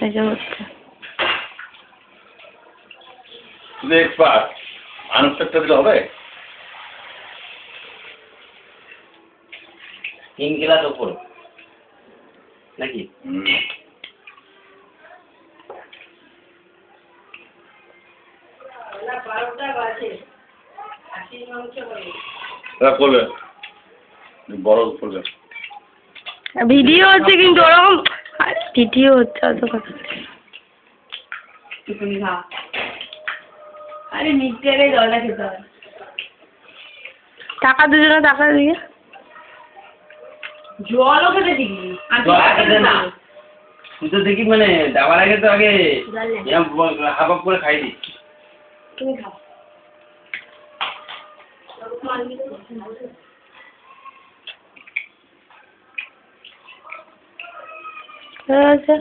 এই যে হচ্ছে তুমি এক্সপার্ট আনুষ্ঠানটা দিলে হবে 3 গ্লাস উপর নাকি না 12টা বাজে আসি মাংস হবে করবে বড় করবে ভিডিও হচ্ছে কিন্তু ওরকম ভিডিও হচ্ছে অত কথা তুমি খা আরে নিচে গিয়ে জলটা খেতে হবে টাকা দুজনে টাকা দিয়ে জলও খেতে দিবি জল খেতে না তুই তো দেখি মানে যাওয়ার আগে তো আগে হাফ হাফ করে খাই দিই তুমি খাও হয়ে গেছে